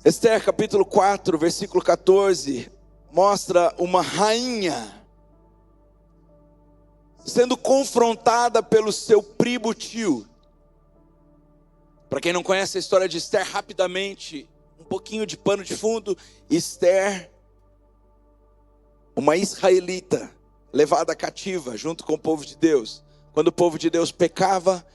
Esther capítulo 4, versículo 14, mostra uma rainha sendo confrontada pelo seu primo tio. Para quem não conhece a história de Esther, rapidamente, um pouquinho de pano de fundo. Esther, uma israelita, levada cativa junto com o povo de Deus. Quando o povo de Deus pecava,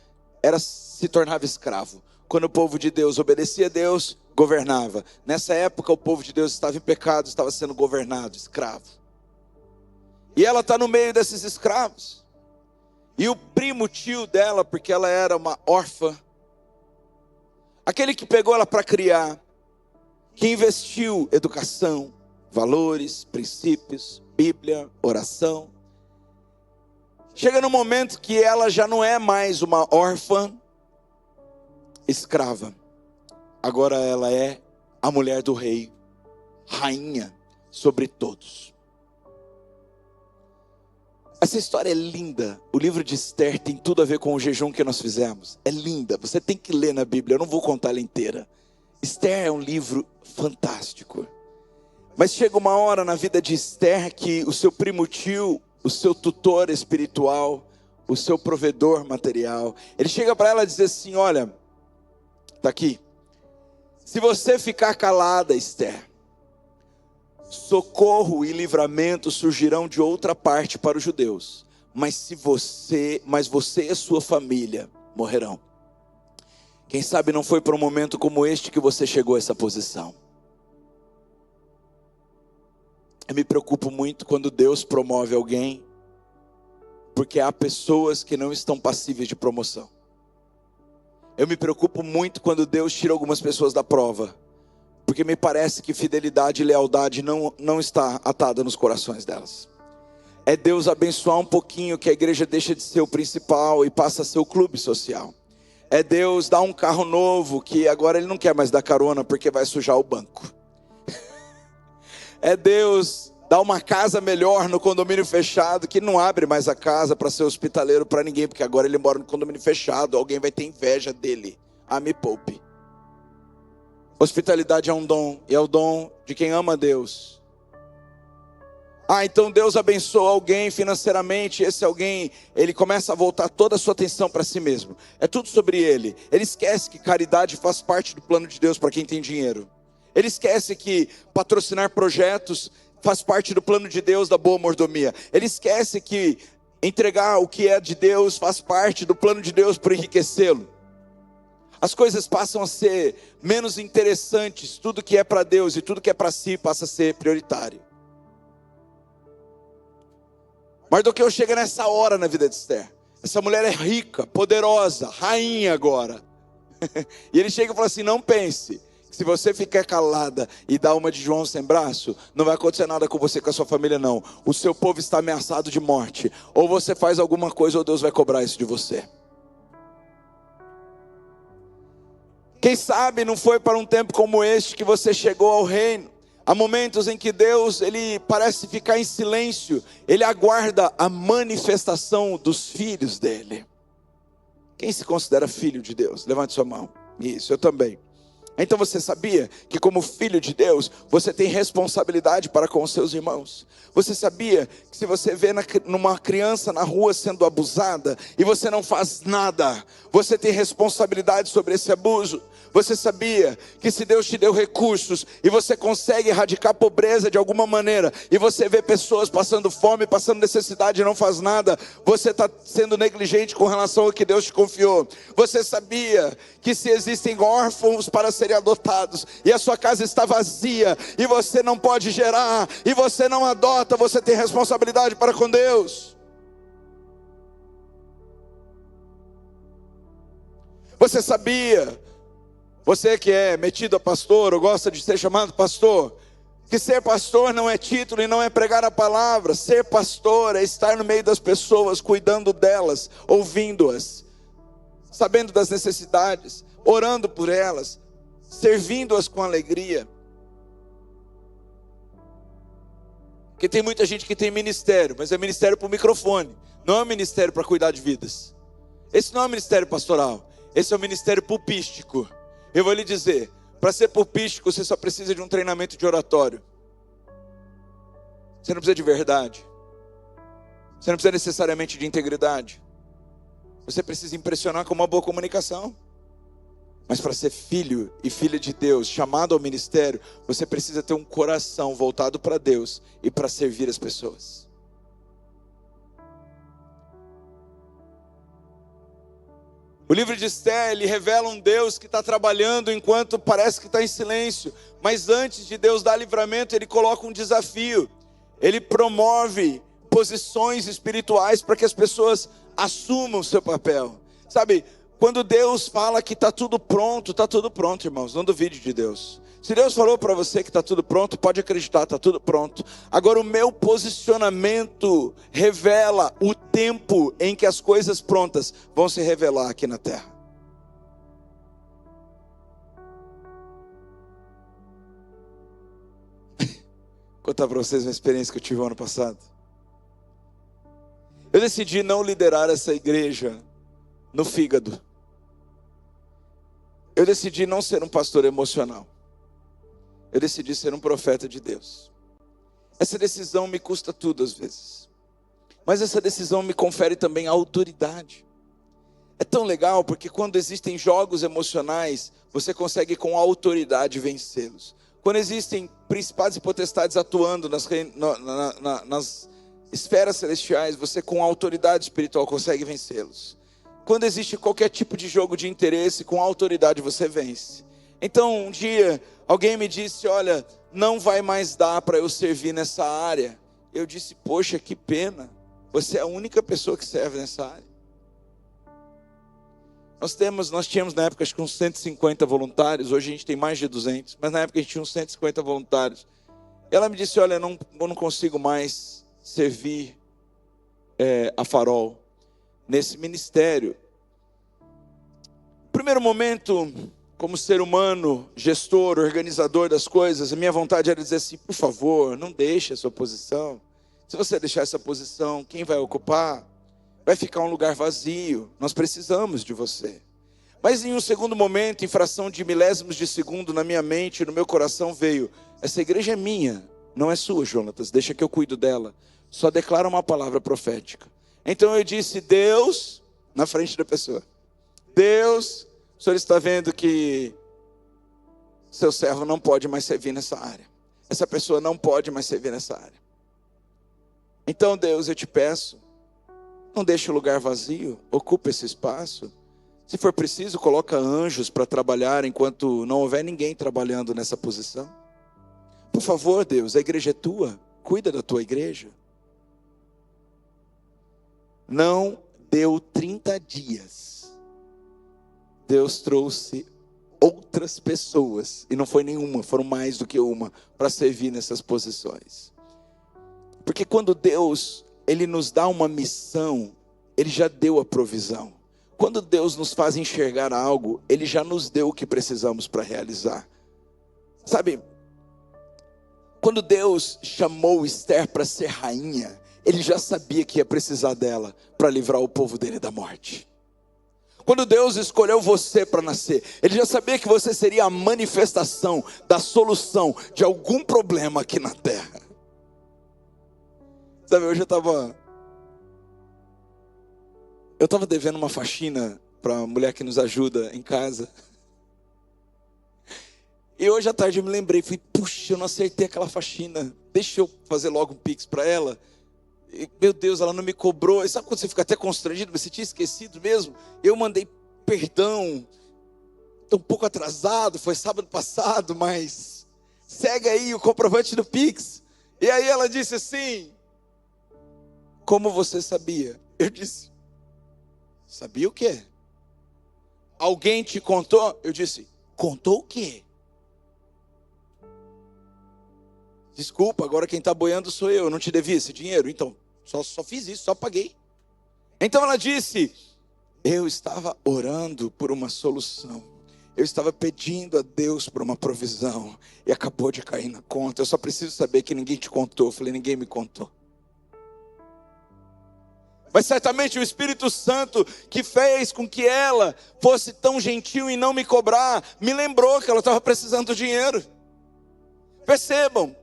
se tornava escravo. Quando o povo de Deus obedecia a Deus, governava. Nessa época o povo de Deus estava em pecado, estava sendo governado, escravo. E ela está no meio desses escravos. E o primo tio dela, porque ela era uma órfã, aquele que pegou ela para criar, que investiu educação, valores, princípios, Bíblia, oração. Chega no momento que ela já não é mais uma órfã escrava. Agora ela é a mulher do rei, rainha sobre todos. Essa história é linda. O livro de Esther tem tudo a ver com o jejum que nós fizemos. É linda, você tem que ler na Bíblia, eu não vou contar ela inteira. Esther é um livro fantástico. Mas chega uma hora na vida de Esther que o seu primo tio, o seu tutor espiritual, o seu provedor material, ele chega para ela e diz assim: olha, está aqui. Se você ficar calada, Esther, socorro e livramento surgirão de outra parte para os judeus, mas você e sua família morrerão. Quem sabe não foi por um momento como este que você chegou a essa posição. Eu me preocupo muito quando Deus promove alguém, porque há pessoas que não estão passíveis de promoção. Eu me preocupo muito quando Deus tira algumas pessoas da prova, porque me parece que fidelidade e lealdade não está atada nos corações delas. É Deus abençoar um pouquinho que a igreja deixa de ser o principal e passa a ser o clube social. É Deus dar um carro novo que agora ele não quer mais dar carona porque vai sujar o banco. É Deus dar uma casa melhor no condomínio fechado, que não abre mais a casa para ser hospitaleiro para ninguém, porque agora ele mora no condomínio fechado, alguém vai ter inveja dele. Ah, me poupe. Hospitalidade é um dom, e é o dom de quem ama a Deus. Ah, então Deus abençoa alguém financeiramente, esse alguém, ele começa a voltar toda a sua atenção para si mesmo. É tudo sobre ele. Ele esquece que caridade faz parte do plano de Deus para quem tem dinheiro. Ele esquece que patrocinar projetos faz parte do plano de Deus da boa mordomia. Ele esquece que entregar o que é de Deus faz parte do plano de Deus para enriquecê-lo. As coisas passam a ser menos interessantes, tudo que é para Deus e tudo que é para si passa a ser prioritário. Mardoqueu chega nessa hora na vida de Esther. Essa mulher é rica, poderosa, rainha agora. E ele chega e fala assim: não pense, se você ficar calada e dar uma de João sem braço, não vai acontecer nada com você e com a sua família não. O seu povo está ameaçado de morte. Ou você faz alguma coisa ou Deus vai cobrar isso de você. Quem sabe não foi para um tempo como este que você chegou ao reino. Há momentos em que Deus, ele parece ficar em silêncio. Ele aguarda a manifestação dos filhos dele. Quem se considera filho de Deus? Levante sua mão. Isso, eu também. Então você sabia que como filho de Deus, você tem responsabilidade para com os seus irmãos? Você sabia que se você vê numa criança na rua sendo abusada e você não faz nada, você tem responsabilidade sobre esse abuso? Você sabia que se Deus te deu recursos e você consegue erradicar a pobreza de alguma maneira, e você vê pessoas passando fome, passando necessidade e não faz nada, você está sendo negligente com relação ao que Deus te confiou? Você sabia que se existem órfãos para serem adotados e a sua casa está vazia e você não pode gerar e você não adota, você tem responsabilidade para com Deus? Você sabia, você que é metido a pastor ou gosta de ser chamado pastor, que ser pastor não é título e não é pregar a palavra. Ser pastor é estar no meio das pessoas, cuidando delas, ouvindo-as, sabendo das necessidades, orando por elas, servindo-as com alegria. Porque tem muita gente que tem ministério, mas é ministério para o microfone, não é ministério para cuidar de vidas. Esse não é um ministério pastoral, esse é um ministério pulpístico. Eu vou lhe dizer, Para ser pulpístico, você só precisa de um treinamento de oratório. Você não precisa de verdade. Você não precisa necessariamente de integridade. Você precisa impressionar com uma boa comunicação. Mas para ser filho e filha de Deus, chamado ao ministério, você precisa ter um coração voltado para Deus e para servir as pessoas. O livro de Esther, ele revela um Deus que está trabalhando enquanto parece que está em silêncio. Mas antes de Deus dar livramento, ele coloca um desafio. Ele promove posições espirituais para que as pessoas assumam o seu papel. Sabe, quando Deus fala que está tudo pronto, irmãos. Não duvide de Deus. Se Deus falou para você que está tudo pronto, pode acreditar, está tudo pronto. Agora o meu posicionamento revela o tempo em que as coisas prontas vão se revelar aqui na terra. Vou contar para vocês uma experiência que eu tive ano passado. Eu decidi não liderar essa igreja no fígado. Eu decidi não ser um pastor emocional. Eu decidi ser um profeta de Deus. Essa decisão me custa tudo às vezes. Mas essa decisão me confere também autoridade. É tão legal porque quando existem jogos emocionais, você consegue com autoridade vencê-los. Quando existem principados e potestades atuando nas esferas celestiais, você com autoridade espiritual consegue vencê-los. Quando existe qualquer tipo de jogo de interesse, com autoridade você vence. Então um dia alguém me disse, olha, não vai mais dar para eu servir nessa área. Eu disse, poxa, que pena, você é a única pessoa que serve nessa área. Nós tínhamos na época acho que uns 150 voluntários, hoje a gente tem mais de 200, mas na época a gente tinha uns 150 voluntários. E ela me disse, olha, eu não consigo mais servir a Farol nesse ministério. No primeiro momento, como ser humano, gestor, organizador das coisas, a minha vontade era dizer assim, por favor, não deixe a sua posição. Se você deixar essa posição, quem vai ocupar? Vai ficar um lugar vazio, nós precisamos de você. Mas em um segundo momento, em fração de milésimos de segundo, na minha mente, no meu coração veio, essa igreja é minha, não é sua, Jonatas, deixa que eu cuido dela. Só declara uma palavra profética. Então eu disse, Deus, na frente da pessoa, Deus, o Senhor está vendo que seu servo não pode mais servir nessa área. Essa pessoa não pode mais servir nessa área. Então Deus, eu te peço, não deixe o lugar vazio, ocupe esse espaço. Se for preciso, coloca anjos para trabalhar enquanto não houver ninguém trabalhando nessa posição. Por favor, Deus, a igreja é tua, cuida da tua igreja. Não deu 30 dias. Deus trouxe outras pessoas, e não foi nenhuma, foram mais do que uma, para servir nessas posições. Porque quando Deus, Ele nos dá uma missão, Ele já deu a provisão. Quando Deus nos faz enxergar algo, Ele já nos deu o que precisamos para realizar. Sabe, quando Deus chamou Esther para ser rainha, Ele já sabia que ia precisar dela para livrar o povo dele da morte. Quando Deus escolheu você para nascer, Ele já sabia que você seria a manifestação da solução de algum problema aqui na terra. Sabe, hoje eu estava devendo uma faxina para a mulher que nos ajuda em casa. E hoje à tarde eu me lembrei, falei, puxa, eu não acertei aquela faxina. Deixa eu fazer logo um pix para ela. E, meu Deus, ela não me cobrou. E sabe quando você fica até constrangido? Você tinha esquecido mesmo? Eu mandei perdão. Estou um pouco atrasado, foi sábado passado, mas segue aí o comprovante do pix. E aí ela disse assim, como você sabia? Eu disse, sabia o quê? Alguém te contou? Eu disse, contou o quê? Desculpa, agora quem está boiando sou eu não te devia esse dinheiro. Então, só fiz isso, só paguei. Então ela disse, eu estava orando por uma solução. Eu estava pedindo a Deus por uma provisão. E acabou de cair na conta. Eu só preciso saber que ninguém te contou. Eu falei, ninguém me contou. Mas certamente o Espírito Santo que fez com que ela fosse tão gentil em não me cobrar, me lembrou que ela estava precisando do dinheiro. Percebam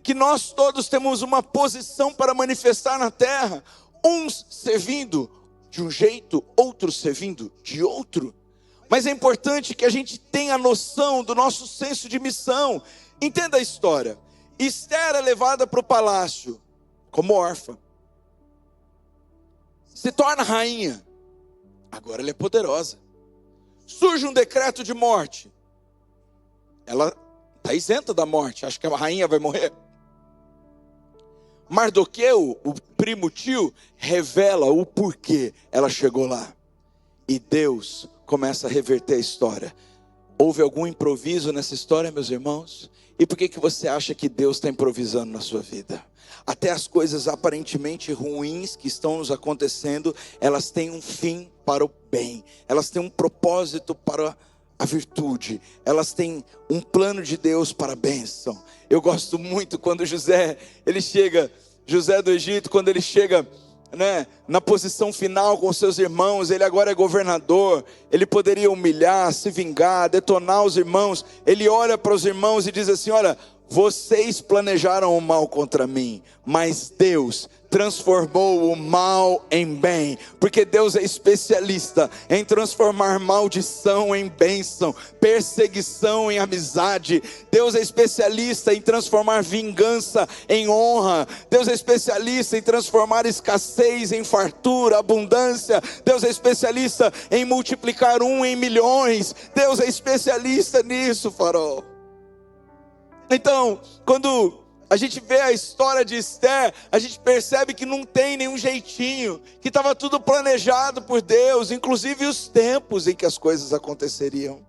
que nós todos temos uma posição para manifestar na terra, uns servindo de um jeito, outros servindo de outro. Mas é importante que a gente tenha noção do nosso senso de missão. Entenda a história. Esther é levada para o palácio como órfã. Se torna rainha. Agora ela é poderosa. Surge um decreto de morte. Ela está isenta da morte. Acha que a rainha vai morrer. Mardoqueu, o primo tio, revela o porquê ela chegou lá. E Deus começa a reverter a história. Houve algum improviso nessa história, meus irmãos? E por que você acha que Deus está improvisando na sua vida? Até as coisas aparentemente ruins que estão nos acontecendo, elas têm um fim para o bem. Elas têm um propósito para a virtude. Elas têm um plano de Deus para a bênção. Eu gosto muito quando José do Egito, quando ele chega, na posição final com seus irmãos, ele agora é governador, ele poderia humilhar, se vingar, detonar os irmãos. Ele olha para os irmãos e diz assim: olha, vocês planejaram o mal contra mim, mas Deus transformou o mal em bem, porque Deus é especialista em transformar maldição em bênção, perseguição em amizade. Deus é especialista em transformar vingança em honra. Deus é especialista em transformar escassez em fartura, abundância. Deus é especialista em multiplicar em milhões. Deus é especialista nisso, farol. Então, quando a gente vê a história de Esther, a gente percebe que não tem nenhum jeitinho, que estava tudo planejado por Deus, inclusive os tempos em que as coisas aconteceriam.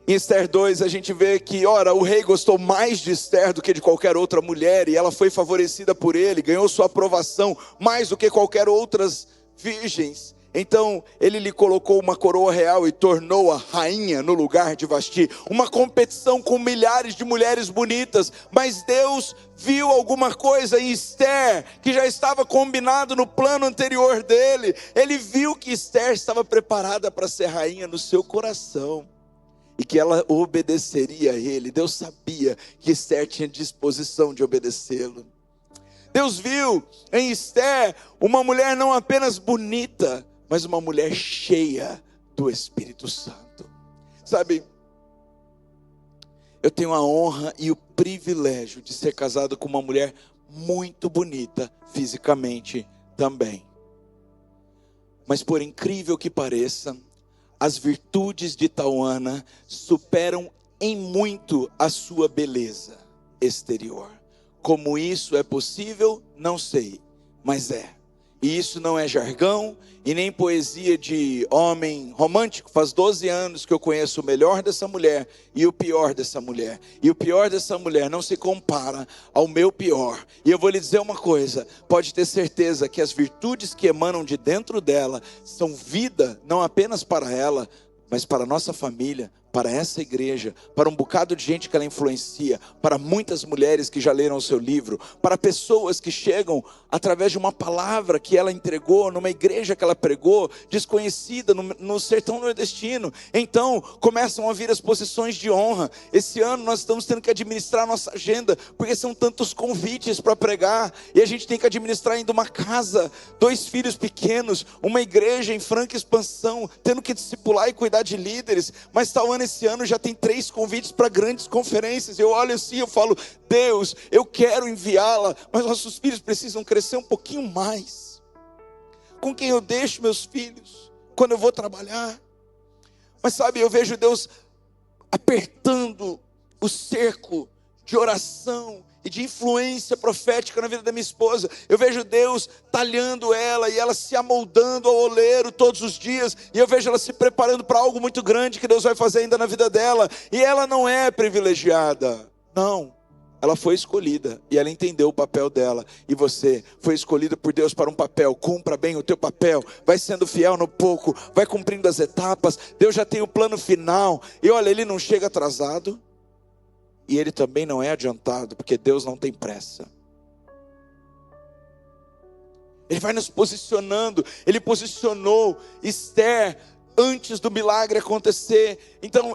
Em Esther 2 a gente vê que, ora, o rei gostou mais de Esther do que de qualquer outra mulher, e ela foi favorecida por ele, ganhou sua aprovação mais do que qualquer outras virgens. Então ele lhe colocou uma coroa real e tornou-a rainha no lugar de Vasti. Uma competição com milhares de mulheres bonitas. Mas Deus viu alguma coisa em Esther que já estava combinado no plano anterior dele. Ele viu que Esther estava preparada para ser rainha no seu coração, e que ela obedeceria a ele. Deus sabia que Esther tinha disposição de obedecê-lo. Deus viu em Esther uma mulher não apenas bonita, mas uma mulher cheia do Espírito Santo. Sabe, eu tenho a honra e o privilégio de ser casado com uma mulher muito bonita fisicamente também. Mas por incrível que pareça, as virtudes de Tauana superam em muito a sua beleza exterior. Como isso é possível, não sei, mas é. E isso não é jargão e nem poesia de homem romântico. Faz 12 anos que eu conheço o melhor dessa mulher e o pior dessa mulher. E o pior dessa mulher não se compara ao meu pior. E eu vou lhe dizer uma coisa: pode ter certeza que as virtudes que emanam de dentro dela são vida, não apenas para ela, mas para a nossa família, para essa igreja, para um bocado de gente que ela influencia, para muitas mulheres que já leram o seu livro, para pessoas que chegam através de uma palavra que ela entregou, numa igreja que ela pregou, desconhecida no sertão nordestino. Então começam a vir as posições de honra. Esse ano nós estamos tendo que administrar a nossa agenda, porque são tantos convites para pregar, e a gente tem que administrar ainda uma casa, 2 filhos pequenos, uma igreja em franca expansão, tendo que discipular e cuidar de líderes. Mas Tauana esse ano já tem 3 convites para grandes conferências. Eu olho assim, eu falo: Deus, eu quero enviá-la, mas nossos filhos precisam crescer um pouquinho mais. Com quem eu deixo meus filhos quando eu vou trabalhar? Mas sabe, eu vejo Deus apertando o cerco de oração e de influência profética na vida da minha esposa. Eu vejo Deus talhando ela e ela se amoldando ao oleiro todos os dias, e eu vejo ela se preparando para algo muito grande que Deus vai fazer ainda na vida dela. E ela não é privilegiada, não, ela foi escolhida e ela entendeu o papel dela. E você foi escolhida por Deus para um papel. Cumpra bem o teu papel, vai sendo fiel no pouco, vai cumprindo as etapas. Deus já tem o plano final, e olha, Ele não chega atrasado e Ele também não é adiantado, porque Deus não tem pressa. Ele vai nos posicionando. Ele posicionou Esther antes do milagre acontecer. Então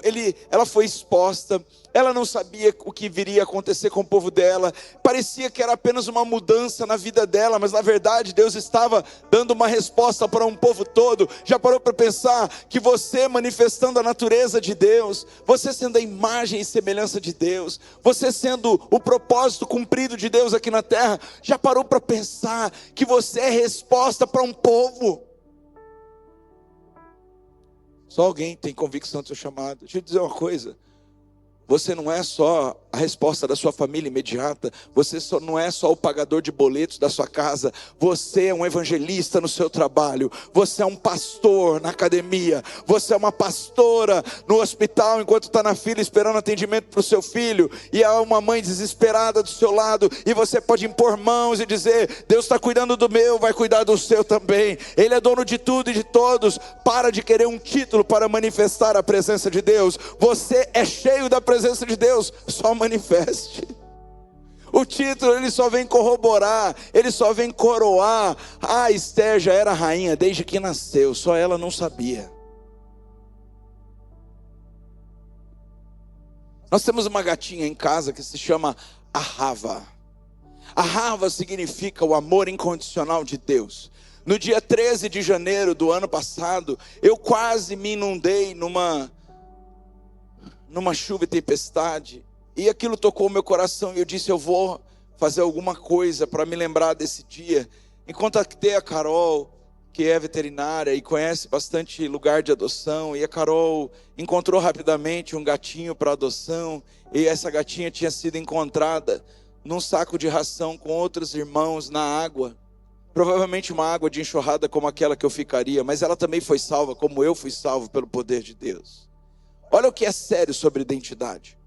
ela foi exposta. Ela não sabia o que viria a acontecer com o povo dela. Parecia que era apenas uma mudança na vida dela, mas na verdade Deus estava dando uma resposta para um povo todo. Já parou para pensar que você manifestando a natureza de Deus, você sendo a imagem e semelhança de Deus, você sendo o propósito cumprido de Deus aqui na terra, já parou para pensar que você é resposta para um povo? Só alguém tem convicção do seu chamado. Deixa eu dizer uma coisa. Você não é só a resposta da sua família imediata. Você não é só o pagador de boletos da sua casa. Você é um evangelista no seu trabalho. Você é um pastor na academia. Você é uma pastora no hospital enquanto está na fila esperando atendimento para o seu filho. E há uma mãe desesperada do seu lado. E você pode impor mãos e dizer: Deus está cuidando do meu, vai cuidar do seu também. Ele é dono de tudo e de todos. Para de querer um título para manifestar a presença de Deus. Você é cheio da presença de Deus, só manifeste. O título ele só vem corroborar, ele só vem coroar. Esther já era rainha desde que nasceu, só ela não sabia. Nós temos uma gatinha em casa que se chama Ahava. Ahava significa o amor incondicional de Deus. No dia 13 de janeiro do ano passado, eu quase me inundei numa chuva e tempestade, e aquilo tocou o meu coração, e eu disse: eu vou fazer alguma coisa para me lembrar desse dia. E contactei a Carol, que é veterinária e conhece bastante lugar de adoção, e a Carol encontrou rapidamente um gatinho para adoção, e essa gatinha tinha sido encontrada num saco de ração com outros irmãos na água, provavelmente uma água de enxurrada como aquela que eu ficaria, mas ela também foi salva como eu fui salvo pelo poder de Deus. Olha o que é sério sobre identidade.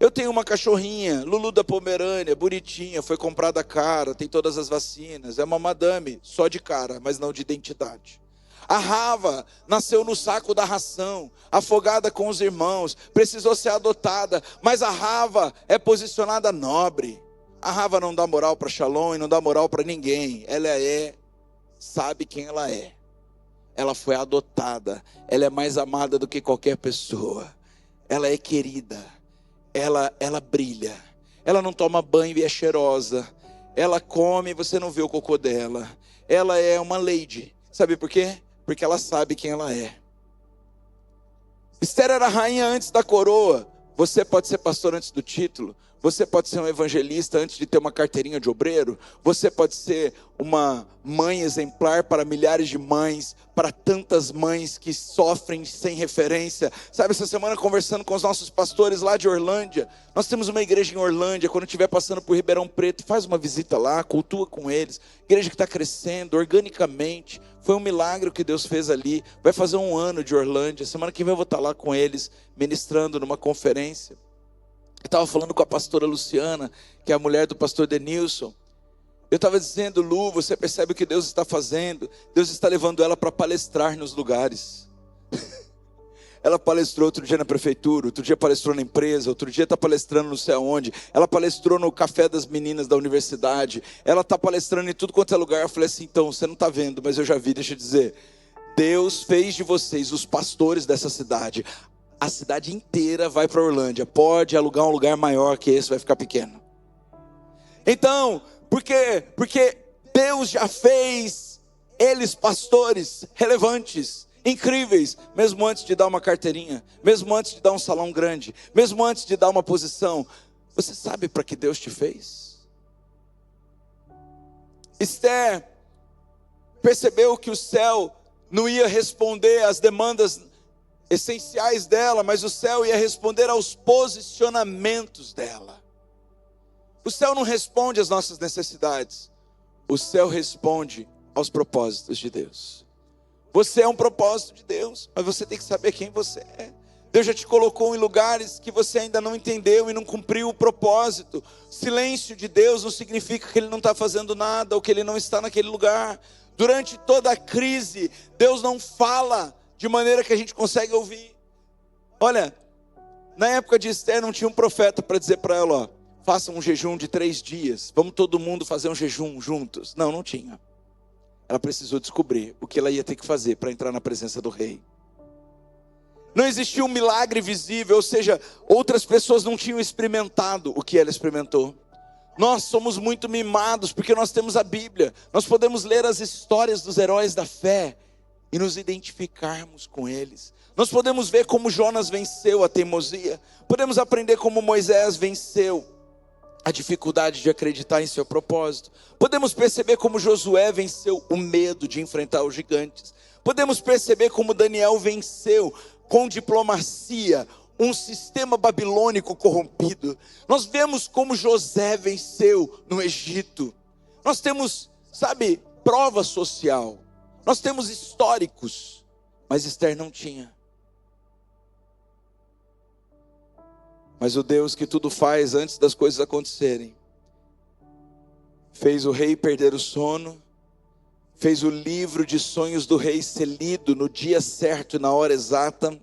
Eu tenho uma cachorrinha, Lulu da Pomerânia, bonitinha, foi comprada cara, tem todas as vacinas, é uma madame, só de cara, mas não de identidade. A Rava nasceu no saco da ração, afogada com os irmãos, precisou ser adotada, mas a Rava é posicionada nobre. A Rava não dá moral para Shalom e não dá moral para ninguém, ela sabe quem ela é. Ela foi adotada, ela é mais amada do que qualquer pessoa, ela é querida, ela brilha, ela não toma banho e é cheirosa, ela come e você não vê o cocô dela, ela é uma lady. Sabe por quê? Porque ela sabe quem ela é. Esther era rainha antes da coroa. Você pode ser pastor antes do título. Você pode ser um evangelista antes de ter uma carteirinha de obreiro. Você pode ser uma mãe exemplar para milhares de mães, para tantas mães que sofrem sem referência. Sabe, essa semana conversando com os nossos pastores lá de Orlândia, nós temos uma igreja em Orlândia. Quando estiver passando por Ribeirão Preto, faz uma visita lá, cultua com eles. Igreja que está crescendo organicamente. Foi um milagre o que Deus fez ali. Vai fazer 1 ano de Orlândia. Semana que vem eu vou estar lá com eles, ministrando numa conferência. Eu estava falando com a pastora Luciana, que é a mulher do pastor Denilson. Eu estava dizendo: Lu, você percebe o que Deus está fazendo? Deus está levando ela para palestrar nos lugares. Ela palestrou outro dia na prefeitura, outro dia palestrou na empresa, outro dia está palestrando não sei aonde. Ela palestrou no café das meninas da universidade. Ela está palestrando em tudo quanto é lugar. Eu falei assim: então, você não está vendo, mas eu já vi, deixa eu dizer. Deus fez de vocês os pastores dessa cidade. A cidade inteira vai para Orlândia. Pode alugar um lugar maior que esse, vai ficar pequeno. Então, por quê? Porque Deus já fez eles pastores relevantes, incríveis, mesmo antes de dar uma carteirinha, mesmo antes de dar um salão grande, mesmo antes de dar uma posição. Você sabe para que Deus te fez? Esther percebeu que o céu não ia responder às demandas essenciais dela, mas o céu ia responder aos posicionamentos dela. O céu não responde às nossas necessidades, o céu responde aos propósitos de Deus. Você é um propósito de Deus, mas você tem que saber quem você é. Deus já te colocou em lugares que você ainda não entendeu e não cumpriu o propósito. Silêncio de Deus não significa que Ele não está fazendo nada ou que Ele não está naquele lugar. Durante toda a crise, Deus não fala de maneira que a gente consegue ouvir. Olha, na época de Esther não tinha um profeta para dizer para ela: ó, faça um jejum de 3 dias, vamos todo mundo fazer um jejum juntos. Não tinha. ela precisou descobrir o que ela ia ter que fazer para entrar na presença do rei. Não existia um milagre visível, ou seja, outras pessoas não tinham experimentado o que ela experimentou. Nós somos muito mimados porque nós temos a Bíblia. Nós podemos ler as histórias dos heróis da fé e nos identificarmos com eles. Nós podemos ver como Jonas venceu a teimosia. Podemos aprender como Moisés venceu a dificuldade de acreditar em seu propósito. Podemos perceber como Josué venceu o medo de enfrentar os gigantes. Podemos perceber como Daniel venceu com diplomacia um sistema babilônico corrompido. Nós vemos como José venceu no Egito. Nós temos, prova social. Nós temos históricos, mas Esther não tinha. Mas o Deus que tudo faz antes das coisas acontecerem, fez o rei perder o sono, fez o livro de sonhos do rei ser lido no dia certo e na hora exata,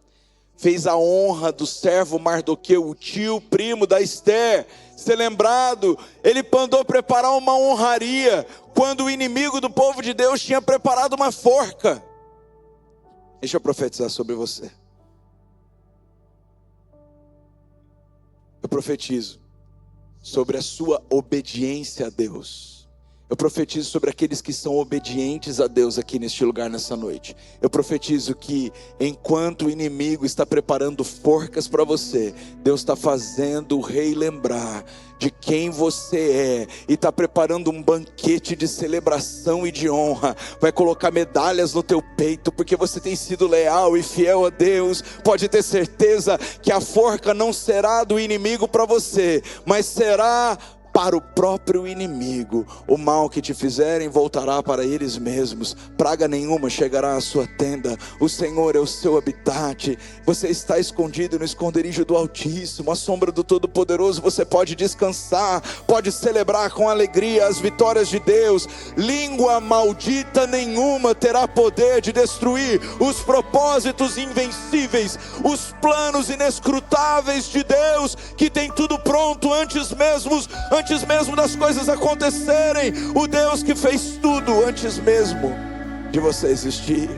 fez a honra do servo Mardoqueu, o tio primo da Esther, ser lembrado. Ele mandou preparar uma honraria, quando o inimigo do povo de Deus tinha preparado uma forca. Deixa eu profetizar sobre você. Eu profetizo sobre a sua obediência a Deus. Eu profetizo sobre aqueles que são obedientes a Deus aqui neste lugar nessa noite. Eu profetizo que enquanto o inimigo está preparando forcas para você, Deus está fazendo o rei lembrar de quem você é, e está preparando um banquete de celebração e de honra. Vai colocar medalhas no teu peito, porque você tem sido leal e fiel a Deus. Pode ter certeza que a forca não será do inimigo para você, mas será para o próprio inimigo. O mal que te fizerem voltará para eles mesmos. Praga nenhuma chegará à sua tenda. O Senhor é o seu habitat. Você está escondido no esconderijo do Altíssimo. À sombra do Todo-Poderoso você pode descansar, pode celebrar com alegria as vitórias de Deus. Língua maldita nenhuma terá poder de destruir os propósitos invencíveis, os planos inescrutáveis de Deus, que tem tudo pronto antes mesmo das coisas acontecerem. O Deus que fez tudo antes mesmo de você existir.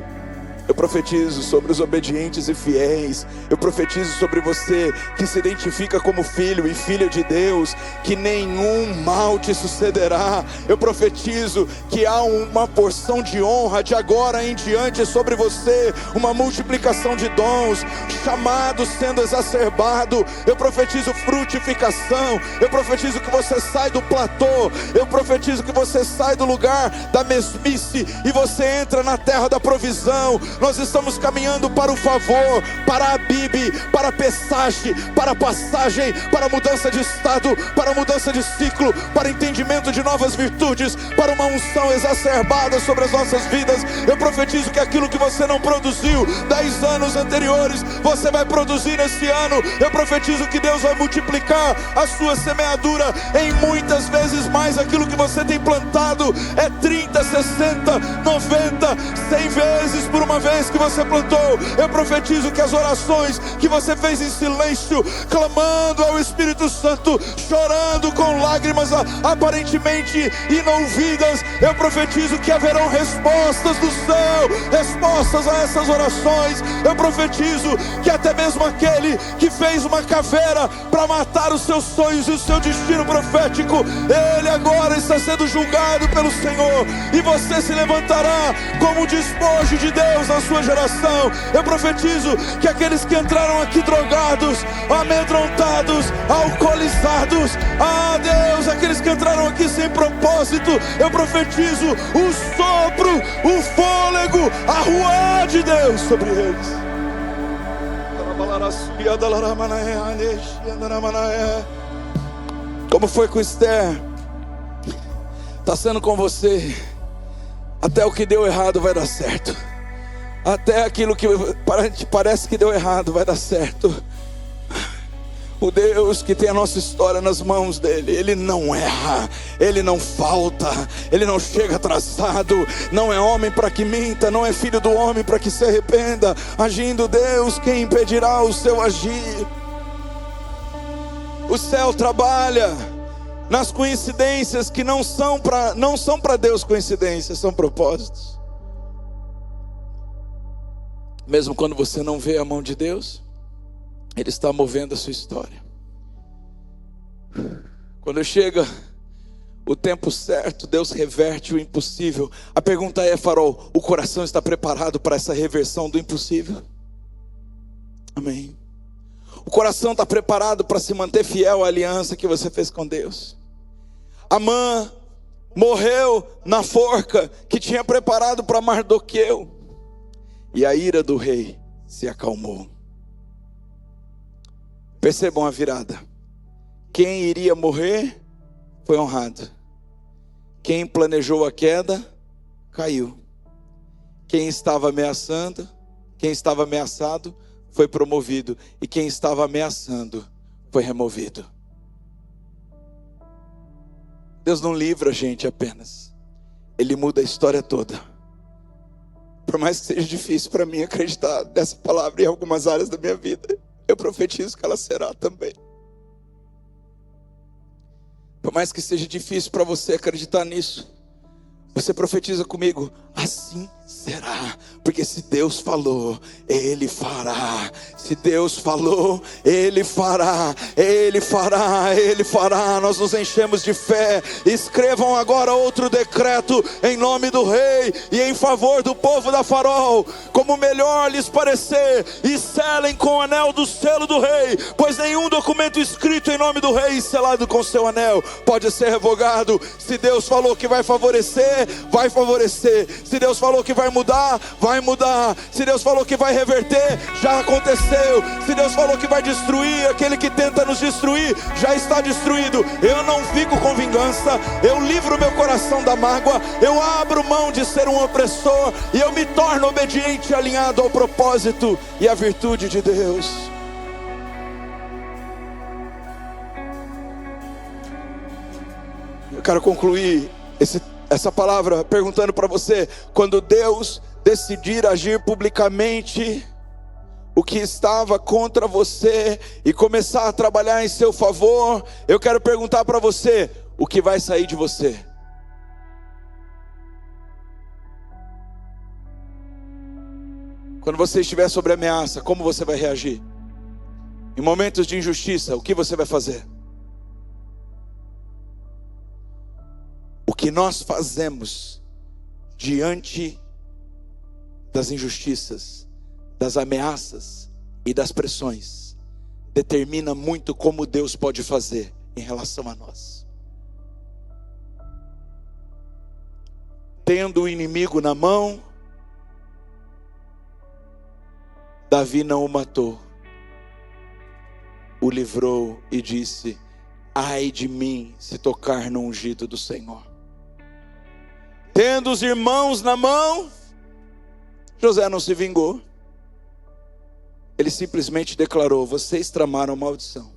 Eu profetizo sobre os obedientes e fiéis. Eu profetizo sobre você que se identifica como filho e filha de Deus, que nenhum mal te sucederá. Eu profetizo que há uma porção de honra de agora em diante sobre você, uma multiplicação de dons, chamado sendo exacerbado. Eu profetizo frutificação. Eu profetizo que você sai do platô. Eu profetizo que você sai do lugar da mesmice e você entra na terra da provisão. Nós estamos caminhando para o favor, para a Bibi, para a Pessage, para a passagem, para a mudança de estado, para a mudança de ciclo, para entendimento de novas virtudes, para uma unção exacerbada sobre as nossas vidas. Eu profetizo que aquilo que você não produziu 10 anos anteriores, você vai produzir nesse ano. Eu profetizo que Deus vai multiplicar a sua semeadura em muitas vezes mais. Aquilo que você tem plantado é 30, 60, 90, 100 vezes por uma vez que você plantou. Eu profetizo que as orações que você fez em silêncio, clamando ao Espírito Santo, chorando com lágrimas aparentemente inouvidas, eu profetizo que haverão respostas do céu, respostas a essas orações. Eu profetizo que até mesmo aquele que fez uma caveira para matar os seus sonhos e o seu destino profético, ele agora está sendo julgado pelo Senhor, e você se levantará como um despojo de Deus na sua geração. Eu profetizo que aqueles que entraram aqui drogados, amedrontados, alcoolizados, Deus, aqueles que entraram aqui sem propósito, eu profetizo o sopro, o fôlego, a ruá de Deus sobre eles. Como foi com Esther, está sendo com você. Até o que deu errado vai dar certo. Até aquilo que parece que deu errado vai dar certo. O Deus que tem a nossa história nas mãos dele, ele não erra, ele não falta, ele não chega atrasado. Não é homem para que minta, não é filho do homem para que se arrependa. Agindo Deus, quem impedirá o seu agir? O céu trabalha, nas coincidências que não são para Deus coincidências, são propósitos. Mesmo quando você não vê a mão de Deus, Ele está movendo a sua história. Quando chega o tempo certo, Deus reverte o impossível. A pergunta é, Farol, o coração está preparado para essa reversão do impossível? Amém. O coração está preparado para se manter fiel à aliança que você fez com Deus? Amã morreu na forca que tinha preparado para Mardoqueu, e a ira do rei se acalmou. Percebam a virada. Quem iria morrer foi honrado. Quem planejou a queda caiu. Quem estava ameaçado foi promovido, e quem estava ameaçando foi removido. Deus não livra a gente apenas, Ele muda a história toda. Por mais que seja difícil para mim acreditar nessa palavra em algumas áreas da minha vida, eu profetizo que ela será também. Por mais que seja difícil para você acreditar nisso, você profetiza comigo: assim será, porque se Deus falou, Ele fará. Se Deus falou, Ele fará, Ele fará, Ele fará. Nós nos enchemos de fé. Escrevam agora outro decreto em nome do Rei e em favor do povo da Farol, como melhor lhes parecer, e selem com o anel do selo do Rei, pois nenhum documento escrito em nome do Rei e selado com seu anel pode ser revogado. Se Deus falou que vai favorecer, vai favorecer. Se Deus falou que vai mudar, vai mudar. Se Deus falou que vai reverter, já aconteceu. Se Deus falou que vai destruir, aquele que tenta nos destruir já está destruído. Eu não fico com vingança, eu livro meu coração da mágoa, eu abro mão de ser um opressor e eu me torno obediente e alinhado ao propósito e à virtude de Deus. Eu quero concluir essa palavra perguntando para você: quando Deus decidir agir publicamente o que estava contra você e começar a trabalhar em seu favor, eu quero perguntar para você: o que vai sair de você? Quando você estiver sob ameaça, como você vai reagir? Em momentos de injustiça, o que você vai fazer? O que nós fazemos diante das injustiças, das ameaças e das pressões determina muito como Deus pode fazer em relação a nós. Tendo o inimigo na mão, Davi não o matou, o livrou e disse: ai de mim se tocar no ungido do Senhor. Tendo os irmãos na mão, José não se vingou. Ele simplesmente declarou: vocês tramaram maldição,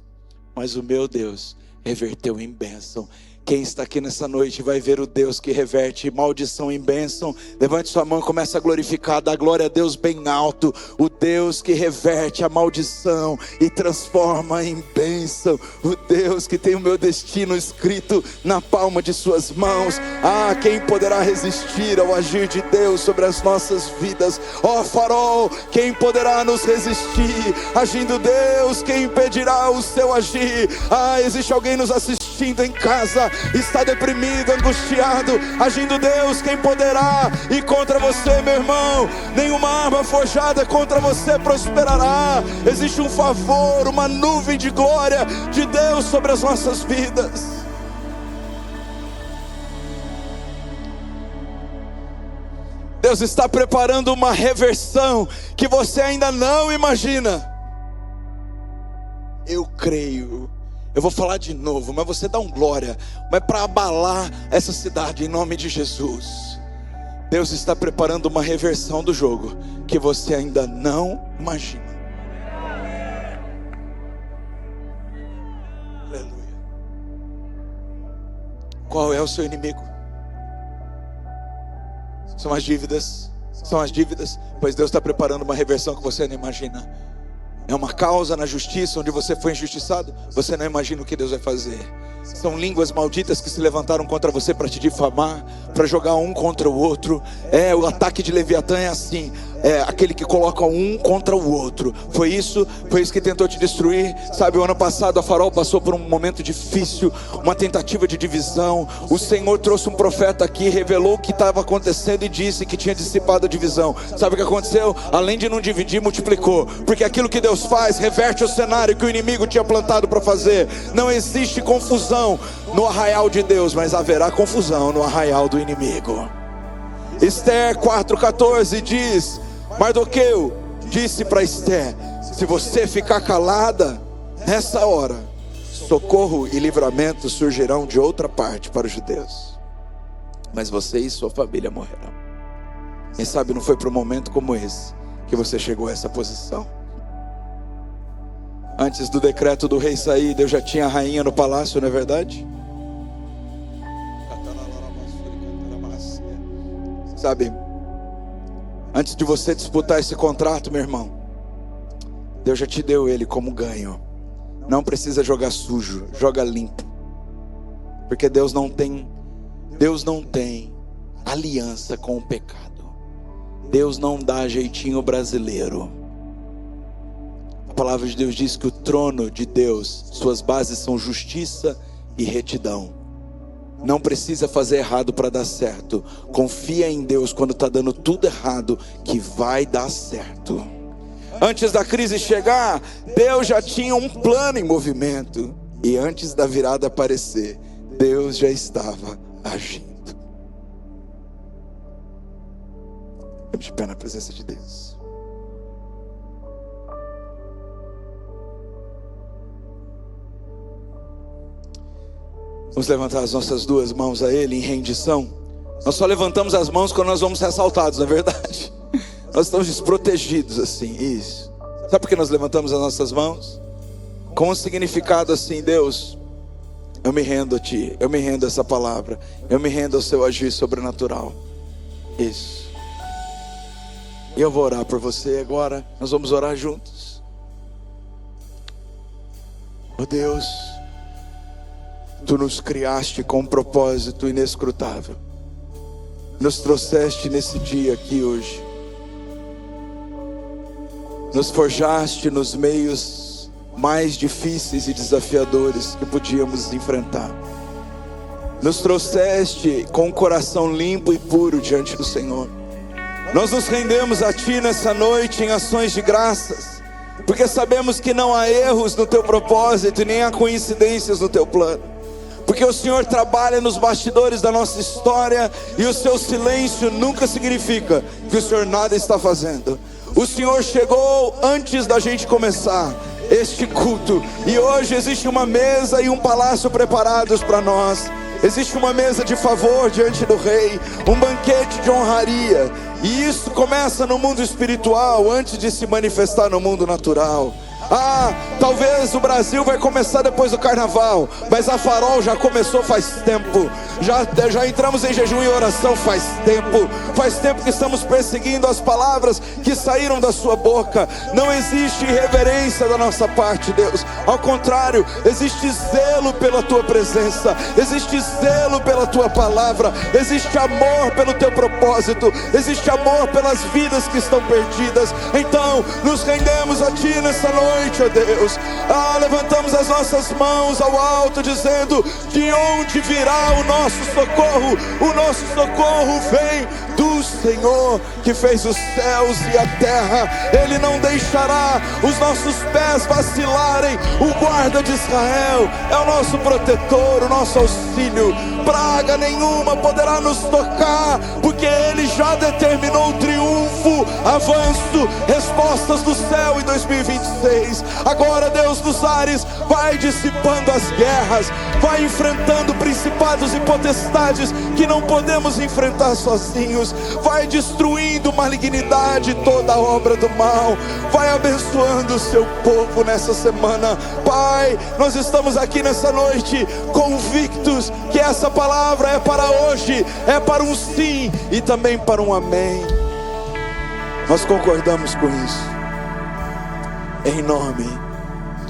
mas o meu Deus reverteu em bênção. Quem está aqui nessa noite vai ver o Deus que reverte maldição em bênção. Levante sua mão e comece a glorificar, dá glória a Deus bem alto. O Deus que reverte a maldição e transforma em bênção. O Deus que tem o meu destino escrito na palma de suas mãos. Ah, quem poderá resistir ao agir de Deus sobre as nossas vidas? Ó Farol, quem poderá nos resistir? Agindo Deus, quem impedirá o seu agir? Ah, existe alguém nos assistindo em casa, está deprimido, angustiado. Agindo Deus, quem poderá? E contra você, meu irmão, nenhuma arma forjada contra você prosperará. Existe um favor, uma nuvem de glória de Deus sobre as nossas vidas. Deus está preparando uma reversão que você ainda não imagina. Eu creio. Eu vou falar de novo, mas você dá um glória. Mas para abalar essa cidade em nome de Jesus. Deus está preparando uma reversão do jogo que você ainda não imagina. Aleluia. Qual é o seu inimigo? São as dívidas. São as dívidas. Pois Deus está preparando uma reversão que você não imagina. É uma causa na justiça onde você foi injustiçado. Você não imagina o que Deus vai fazer. São línguas malditas que se levantaram contra você para te difamar, para jogar um contra o outro. O ataque de Leviatã é assim. É aquele que coloca um contra o outro. Foi isso que tentou te destruir. Sabe, o ano passado a Farol passou por um momento difícil, uma tentativa de divisão. O Senhor trouxe um profeta aqui, revelou o que estava acontecendo e disse que tinha dissipado a divisão. Sabe o que aconteceu? Além de não dividir, multiplicou. Porque aquilo que Deus faz reverte o cenário que o inimigo tinha plantado para fazer. Não existe confusão no arraial de Deus, mas haverá confusão no arraial do inimigo. Esther 4,14 diz: Mardoqueu disse para Esther: se você ficar calada, nessa hora, socorro e livramento surgirão de outra parte para os judeus, mas você e sua família morrerão. Quem sabe não foi para um momento como esse que você chegou a essa posição. Antes do decreto do rei sair, Deus já tinha a rainha no palácio, não é verdade? Sabe, antes de você disputar esse contrato, meu irmão, Deus já te deu ele como ganho. Não precisa jogar sujo, joga limpo. Porque Deus não tem aliança com o pecado. Deus não dá jeitinho brasileiro. A palavra de Deus diz que o trono de Deus, suas bases são justiça e retidão. Não precisa fazer errado para dar certo. Confia em Deus quando está dando tudo errado, que vai dar certo. Antes da crise chegar, Deus já tinha um plano em movimento. E antes da virada aparecer, Deus já estava agindo. Vamos de pé na presença de Deus. Vamos levantar as nossas duas mãos a Ele em rendição. Nós só levantamos as mãos quando nós vamos ser assaltados, não é verdade? Nós estamos desprotegidos assim, isso. Sabe por que nós levantamos as nossas mãos? Com um significado assim: Deus, eu me rendo a Ti, eu me rendo a essa palavra, eu me rendo ao Seu agir sobrenatural. Isso. E eu vou orar por você agora, nós vamos orar juntos. Oh Deus, Tu nos criaste com um propósito inescrutável. Nos trouxeste nesse dia aqui hoje. Nos forjaste nos meios mais difíceis e desafiadores que podíamos enfrentar. Nos trouxeste com um coração limpo e puro diante do Senhor. Nós nos rendemos a Ti nessa noite em ações de graças, porque sabemos que não há erros no Teu propósito e nem há coincidências no Teu plano. Porque o Senhor trabalha nos bastidores da nossa história, e o Seu silêncio nunca significa que o Senhor nada está fazendo. O Senhor chegou antes da gente começar este culto, e hoje existe uma mesa e um palácio preparados para nós. Existe uma mesa de favor diante do Rei, um banquete de honraria, e isso começa no mundo espiritual antes de se manifestar no mundo natural. Talvez o Brasil vai começar depois do carnaval, mas a Farol já começou faz tempo. Já entramos em jejum e oração faz tempo que estamos perseguindo as palavras que saíram da sua boca. Não existe irreverência da nossa parte, Deus. Ao contrário, existe zelo pela Tua presença, existe zelo pela Tua palavra, existe amor pelo Teu propósito, existe amor pelas vidas que estão perdidas. Então nos rendemos a Ti nessa noite, ó Deus. Levantamos as nossas mãos ao alto, dizendo: de onde virá o nosso socorro? O nosso socorro vem do Senhor, que fez os céus e a terra. Ele não deixará os nossos pés vacilarem. O guarda de Israel é o nosso protetor, o nosso auxílio. Praga nenhuma poderá nos tocar, porque Ele já determinou triunfo, avanço, respostas do céu em 2026. Agora, Deus dos ares, vai dissipando as guerras, vai enfrentando principados e potestades que não podemos enfrentar sozinhos, vai destruindo malignidade, toda a obra do mal, vai abençoando o Seu povo nessa semana. Pai, nós estamos aqui nessa noite convictos que essa palavra é para hoje, é para um sim e também para um amém. Nós concordamos com isso. em nome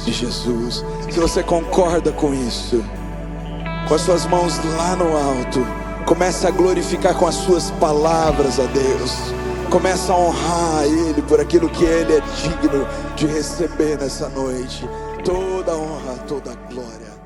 de Jesus. Se você concorda com isso, com as suas mãos lá no alto, comece a glorificar com as suas palavras a Deus. Comece a honrar Ele por aquilo que Ele é digno de receber nessa noite. Toda honra, toda glória.